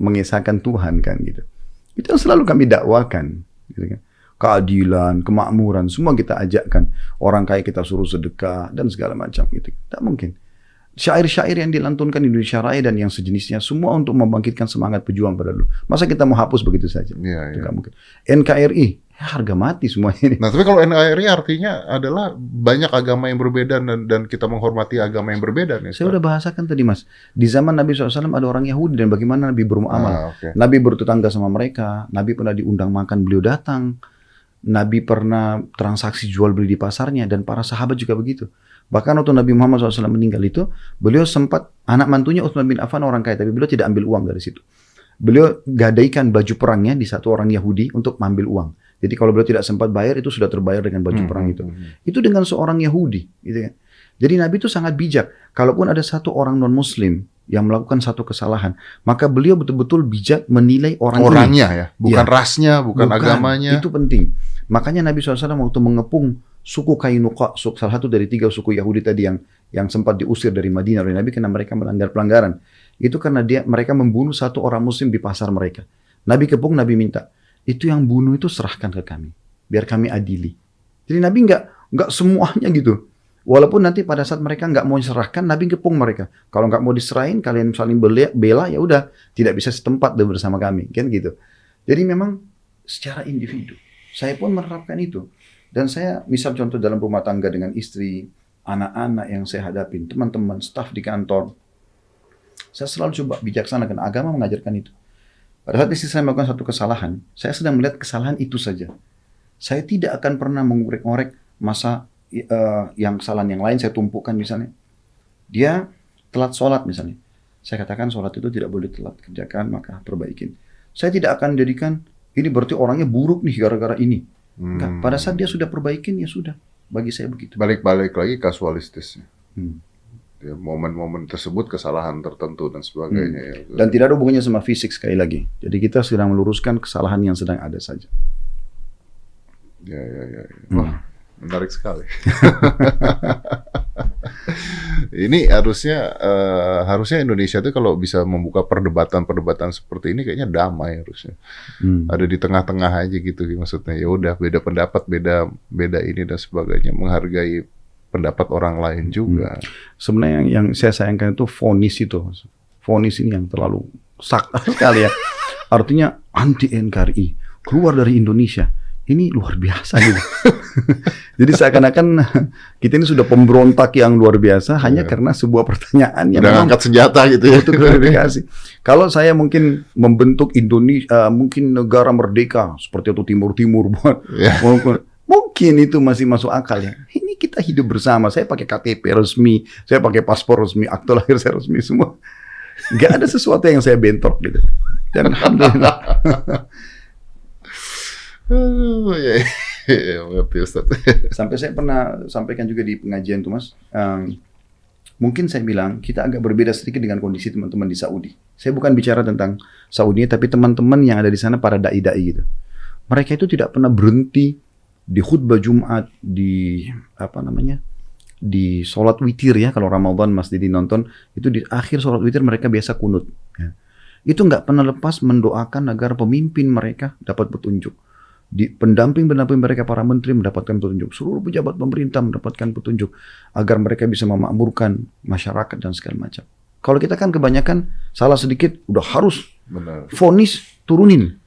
mengesahkan Tuhan kan gitu. Itu yang selalu kami dakwakan, gitu kan. Keadilan, kemakmuran, semua kita ajakkan. Orang kaya kita suruh sedekah dan segala macam gitu. Tak mungkin. Syair-syair yang dilantunkan di Indonesia Raya dan yang sejenisnya semua untuk membangkitkan semangat pejuang pada dulu. Masa kita mau hapus begitu saja? Yeah, Itu nggak mungkin. NKRI harga mati semuanya ini. Nah, tapi kalau NKRI artinya adalah banyak agama yang berbeda dan kita menghormati agama yang berbeda nih. Saya udah bahasakan tadi, Mas. Di zaman Nabi SAW ada orang Yahudi dan bagaimana Nabi bermuamalah. Okay. Nabi bertetangga sama mereka. Nabi pernah diundang makan, beliau datang. Nabi pernah transaksi jual beli di pasarnya dan para sahabat juga begitu. Bahkan waktu Nabi Muhammad SAW meninggal itu, beliau sempat, anak mantunya Utsman bin Affan orang kaya, tapi beliau tidak ambil uang dari situ. Beliau gadaikan baju perangnya di satu orang Yahudi untuk mengambil uang. Jadi kalau beliau tidak sempat bayar, itu sudah terbayar dengan baju perang itu. Itu dengan seorang Yahudi. Gitu kan. Jadi Nabi itu sangat bijak. Kalaupun ada satu orang non-Muslim yang melakukan satu kesalahan, maka beliau betul-betul bijak menilai orangnya ya, bukan rasnya, bukan agamanya. Itu penting. Makanya Nabi SAW waktu mengepung suku Kainuqa, salah satu dari 3 suku Yahudi tadi yang sempat diusir dari Madinah oleh Nabi karena mereka melanggar pelanggaran. Itu karena mereka membunuh satu orang Muslim di pasar mereka. Nabi kepung, Nabi minta, itu yang bunuh itu serahkan ke kami, biar kami adili. Jadi Nabi nggak semuanya gitu. Walaupun nanti pada saat mereka nggak mau diserahkan, Nabi kepung mereka. Kalau nggak mau diserahin, kalian saling bela, ya udah, tidak bisa setempat bersama kami, kan gitu. Jadi memang secara individu. Saya pun menerapkan itu. Dan saya, misal contoh dalam rumah tangga dengan istri, anak-anak yang saya hadapin, teman-teman, staf di kantor, saya selalu coba bijaksana karena agama mengajarkan itu. Pada saat istri saya melakukan satu kesalahan, saya sedang melihat kesalahan itu saja. Saya tidak akan pernah mengorek-ngorek masa yang kesalahan yang lain saya tumpukan misalnya. Dia telat sholat misalnya. Saya katakan sholat itu tidak boleh telat, kerjakan maka perbaikin. Saya tidak akan jadikan ini berarti orangnya buruk nih gara-gara ini. Enggak. Pada saat dia sudah perbaikin ya sudah. Bagi saya begitu. Balik-balik lagi kasualistisnya. Ya, momen-momen tersebut kesalahan tertentu dan sebagainya. Ya. Dan tidak ada hubungannya sama fisik sekali lagi. Jadi kita sedang meluruskan kesalahan yang sedang ada saja. Ya. Wah, menarik sekali. Ini harusnya Indonesia itu kalau bisa membuka perdebatan seperti ini kayaknya damai harusnya. Ada di tengah-tengah aja gitu maksudnya. Ya udah beda pendapat, beda ini dan sebagainya, menghargai pendapat orang lain juga. Sebenarnya yang saya sayangkan itu vonis itu. Vonis ini yang terlalu sakit sekali ya. Artinya anti NKRI, keluar dari Indonesia. Ini luar biasa gitu. Jadi seakan-akan kita ini sudah pemberontak yang luar biasa hanya karena sebuah pertanyaan yang udah angkat senjata gitu ya. Untuk klarifikasi. Kalau saya mungkin membentuk Indonesia, mungkin negara merdeka seperti itu Timur buat mungkin itu masih masuk akal ya. Ini kita hidup bersama. Saya pakai KTP resmi, saya pakai paspor resmi, akte lahir saya resmi semua. Gak ada sesuatu yang saya bentrok gitu. Dan alhamdulillah. Ya, mengerti Ustaz. Sampai saya pernah sampaikan juga di pengajian tuh Mas, mungkin saya bilang kita agak berbeda sedikit dengan kondisi teman-teman di Saudi. Saya bukan bicara tentang Saudi, tapi teman-teman yang ada di sana para dai-dai gitu. Mereka itu tidak pernah berhenti di khutbah Jumat, di apa namanya, di sholat witir ya. Kalau Ramadan Mas Didi nonton, itu di akhir sholat witir mereka biasa kunut. Ya. Itu nggak pernah lepas mendoakan agar pemimpin mereka dapat petunjuk. Di pendamping-pendamping mereka, para menteri mendapatkan petunjuk. Seluruh pejabat pemerintah mendapatkan petunjuk. Agar mereka bisa memakmurkan masyarakat dan segala macam. Kalau kita kan kebanyakan salah sedikit, udah harus vonis turunin.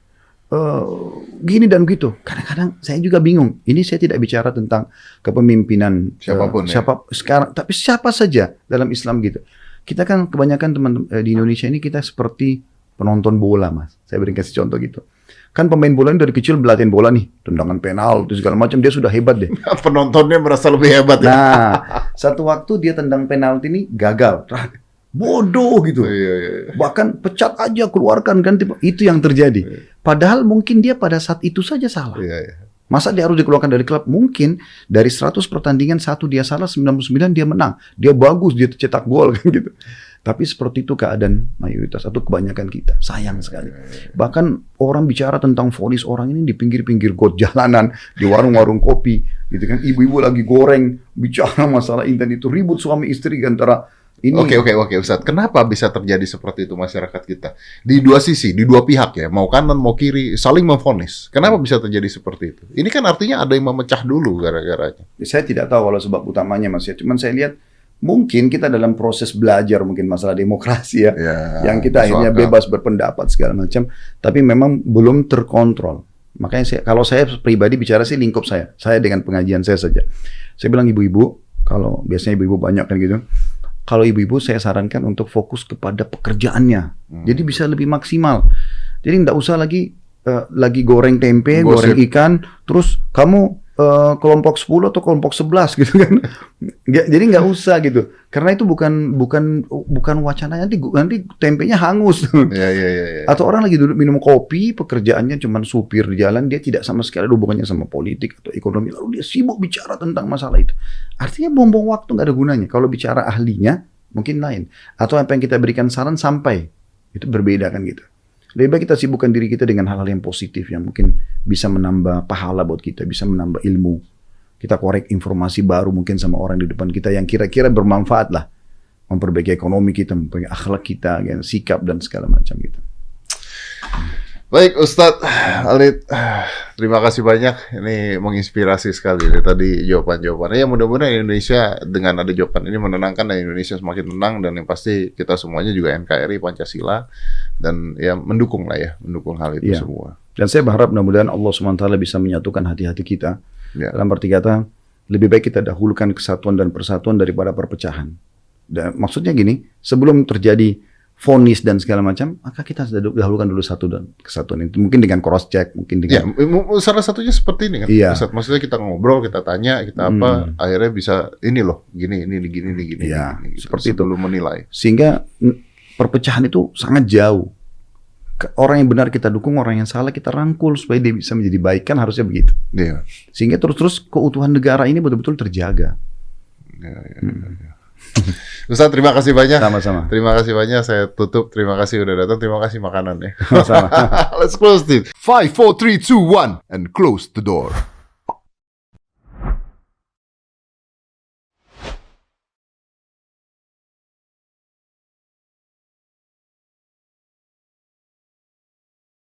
Gini dan gitu. Kadang-kadang saya juga bingung. Ini saya tidak bicara tentang kepemimpinan siapapun sekarang, tapi siapa saja dalam Islam gitu. Kita kan kebanyakan teman di Indonesia ini kita seperti penonton bola, Mas. Saya beri kasih contoh gitu. Kan pemain bola ini dari kecil berlatih bola nih, tendangan penalti segala macam, dia sudah hebat deh. Penontonnya merasa lebih hebat ya. Nah, satu waktu dia tendang penalti ini gagal. Bodoh gitu. Iya. Bahkan pecat aja, keluarkan ganti. Itu yang terjadi. Padahal mungkin dia pada saat itu saja salah. Iya. Masa dia harus dikeluarkan dari klub? Mungkin dari 100 pertandingan, 1 dia salah, 99 dia menang. Dia bagus, dia cetak gol kan gitu. Tapi seperti itu keadaan mayoritas atau kebanyakan kita. Sayang sekali. Bahkan orang bicara tentang vonis orang ini di pinggir-pinggir got jalanan, di warung-warung kopi, gitu kan. Ibu-ibu lagi goreng, bicara masalah intan itu, ribut suami istri antara ini. Oke, Ustaz. Kenapa bisa terjadi seperti itu masyarakat kita? Di dua sisi, di dua pihak ya, mau kanan mau kiri, saling memvonis. Kenapa bisa terjadi seperti itu? Ini kan artinya ada yang memecah dulu gara-garanya. Saya tidak tahu kalau sebab utamanya, Mas ya. Cuman saya lihat mungkin kita dalam proses belajar mungkin masalah demokrasi ya, yang kita akhirnya bebas berpendapat segala macam, tapi memang belum terkontrol. Makanya kalau saya pribadi bicara sih lingkup saya dengan pengajian saya saja. Saya bilang ibu-ibu, kalau biasanya ibu-ibu banyak kan gitu, kalau ibu-ibu saya sarankan untuk fokus kepada pekerjaannya, jadi bisa lebih maksimal. Jadi nggak usah lagi goreng tempe, goreng ikan, terus kamu kelompok 10 atau kelompok 11 gitu kan. Jadi nggak usah gitu. Karena itu bukan wacana, nanti tempenya hangus. Iya. Atau orang lagi duduk minum kopi, pekerjaannya cuma supir di jalan, dia tidak sama sekali ada hubungannya sama politik atau ekonomi, lalu dia sibuk bicara tentang masalah itu. Artinya buang-buang waktu, nggak ada gunanya. Kalau bicara ahlinya mungkin lain. Atau apa yang kita berikan saran sampai, itu berbeda kan gitu. Lebih baik kita sibukkan diri kita dengan hal-hal yang positif yang mungkin bisa menambah pahala buat kita, bisa menambah ilmu. Kita korek informasi baru mungkin sama orang di depan kita yang kira-kira bermanfaat lah. Memperbaiki ekonomi kita, memperbaiki akhlak kita, sikap dan segala macam gitu. Baik Ustadz Khalid, terima kasih banyak. Ini menginspirasi sekali tadi jawaban-jawabannya. Ya mudah-mudahan Indonesia dengan ada jawaban ini menenangkan dan Indonesia semakin tenang, dan yang pasti kita semuanya juga NKRI Pancasila dan ya mendukung hal itu semua. Dan saya berharap mudah-mudahan Allah SWT bisa menyatukan hati-hati kita. Dalam arti kata, lebih baik kita dahulukan kesatuan dan persatuan daripada perpecahan. Dan maksudnya gini, sebelum terjadi vonis dan segala macam, maka kita dahulukan dulu satu dan kesatuan itu. Mungkin dengan cross check, mungkin dengan salah satunya seperti ini kan. Iya. Maksudnya kita ngobrol, kita tanya, kita apa, akhirnya bisa ini loh, gini. Iya, gini, seperti itu belum menilai. Sehingga perpecahan itu sangat jauh. Orang yang benar kita dukung, orang yang salah kita rangkul supaya dia bisa menjadi baik, kan harusnya begitu. Iya. Sehingga terus keutuhan negara ini betul-betul terjaga. Iya. Ustaz, terima kasih banyak. Sama-sama. Terima kasih banyak. Saya tutup. Terima kasih udah datang. Terima kasih makanannya. Sama-sama. Let's close this. 5, 4, 3, 2, 1 and close the door.